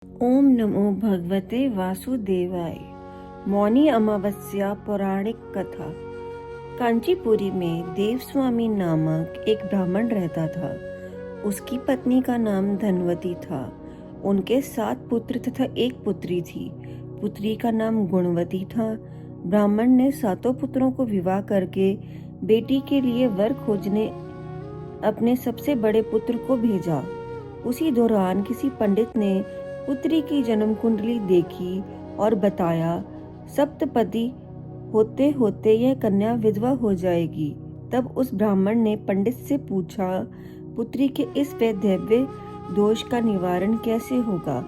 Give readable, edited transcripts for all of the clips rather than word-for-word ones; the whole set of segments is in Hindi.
ओम नमो भगवते वासुदेवाय। मौनी अमावस्या पौराणिक कथा। कांचीपुरी में देवस्वामी नामक एक ब्राह्मण रहता था। उसकी पत्नी का नाम धनवती था। उनके 7 पुत्र तथा एक पुत्री थी। पुत्री का नाम गुणवती था। ब्राह्मण ने 7 पुत्रों को विवाह करके बेटी के लिए वर खोजने अपने सबसे बड़े पुत्र को भेजा। उसी दौरान किसी पंडित ने पुत्री की जन्म कुंडली देखी और बताया, सप्तपदी होते होते यह कन्या विधवा हो जाएगी। तब उस ब्राह्मण ने पंडित से पूछा, पुत्री के इस वैधव्य दोष का निवारण कैसे होगा?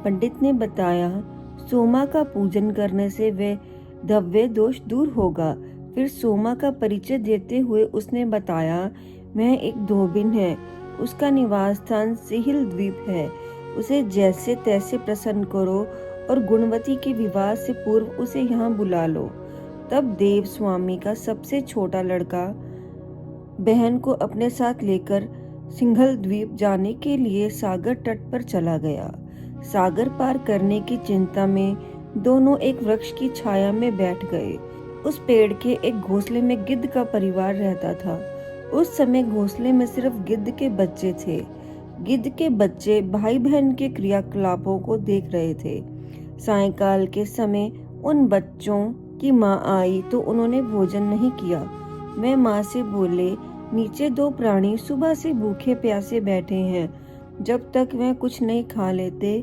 पंडित ने बताया, सोमा का पूजन करने से वैधव्य दोष दूर होगा। फिर सोमा का परिचय देते हुए उसने बताया, वह एक धोबिन है। उसका निवास स्थान सिहिल द्वीप है। उसे जैसे तैसे प्रसन्न करो और गुणवती के विवाह से पूर्व उसे यहाँ बुला लो। तब देव स्वामी का सबसे छोटा लड़का बहन को अपने साथ लेकर सिंघल द्वीप जाने के लिए सागर तट पर चला गया। सागर पार करने की चिंता में दोनों एक वृक्ष की छाया में बैठ गए। उस पेड़ के एक घोंसले में गिद्ध का परिवार रहता था। उस समय घोंसले में सिर्फ गिद्ध के बच्चे थे। गिद्ध के बच्चे भाई बहन के क्रियाकलापों को देख रहे थे। सायंकाल के समय उन बच्चों की माँ आई तो उन्होंने भोजन नहीं किया। वे माँ से बोले, नीचे 2 प्राणी सुबह से भूखे प्यासे बैठे हैं। जब तक वे कुछ नहीं खा लेते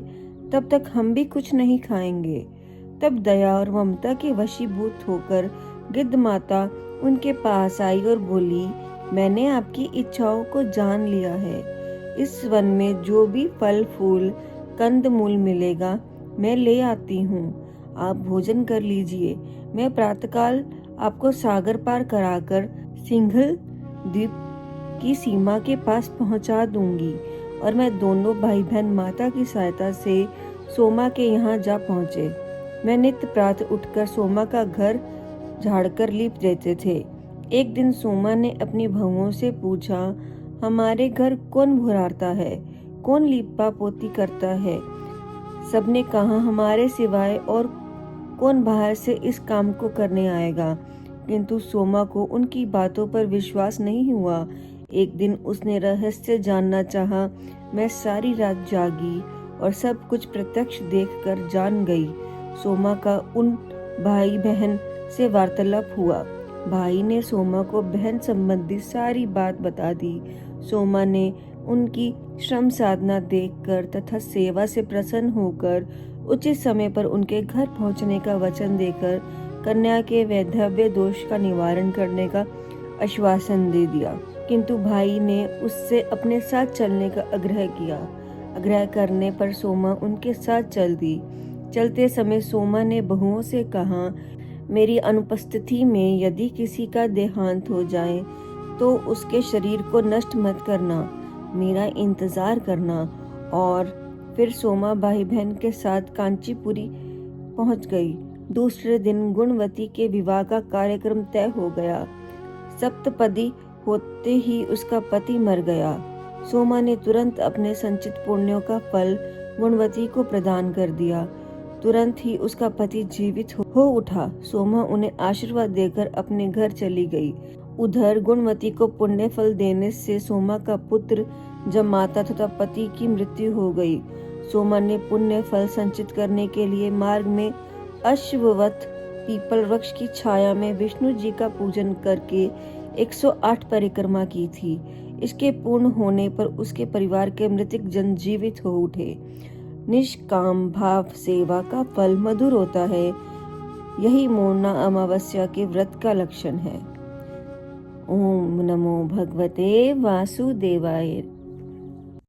तब तक हम भी कुछ नहीं खाएंगे। तब दया और ममता के वशीभूत होकर गिद्ध माता उनके पास आई और बोली, मैंने आपकी इच्छाओं को जान लिया है। इस वन में जो भी फल फूल कंद मूल मिलेगा मैं ले आती हूँ। आप भोजन कर लीजिए। मैं प्रातःकाल आपको सागर पार कराकर सिंघल द्वीप की सीमा के पास पहुँचा दूंगी। और मैं दोनों भाई बहन माता की सहायता से सोमा के यहाँ जा पहुँचे। मैं नित्य प्रातः उठकर सोमा का घर झाड़कर लीप देते थे। एक दिन सोमा ने अपनी बहुओं से पूछा, हमारे घर कौन भुरारता है, कौन लीपा पोती करता है? सबने कहा, हमारे सिवाय और कौन बाहर से इस काम को करने आएगा? किंतु सोमा को उनकी बातों पर विश्वास नहीं हुआ। एक दिन उसने रहस्य जानना चाहा। मैं सारी रात जागी और सब कुछ प्रत्यक्ष देखकर जान गई। सोमा का उन भाई बहन से वार्तालाप हुआ। भाई ने सोमा को बहन संबंधी सारी बात बता दी। सोमा ने उनकी श्रम साधना देखकर तथा सेवा से प्रसन्न होकर उचित समय पर उनके घर पहुंचने का वचन देकर कन्या के वैधव्य दोष का निवारण करने का आश्वासन दे दिया। किंतु भाई ने उससे अपने साथ चलने का आग्रह किया। आग्रह करने पर सोमा उनके साथ चल दी। चलते समय सोमा ने बहुओं से कहा, मेरी अनुपस्थिति में यदि किसी का देहांत हो जाए तो उसके शरीर को नष्ट मत करना, मेरा इंतजार करना। और फिर सोमा भाई बहन के साथ कांचीपुरी पहुंच गई। दूसरे दिन गुणवती के विवाह का कार्यक्रम तय हो गया। सप्तपदी होते ही उसका पति मर गया। सोमा ने तुरंत अपने संचित पुण्यों का फल गुणवती को प्रदान कर दिया। तुरंत ही उसका पति जीवित हो उठा। सोमा उन्हें आशीर्वाद देकर अपने घर चली गई। उधर गुणवती को पुण्य फल देने से सोमा का पुत्र जब माता तथा पति की मृत्यु हो गई। सोमा ने पुण्य फल संचित करने के लिए मार्ग में अश्वत्थ पीपल वृक्ष की छाया में विष्णु जी का पूजन करके 108 परिक्रमा की थी। इसके पूर्ण होने पर उसके परिवार के मृतक जन जीवित हो उठे। निष्काम भाव सेवा का फल मधुर होता है। यही मौना अमावस्या के व्रत का लक्षण है। ओम नमो भगवते वासुदेवाय।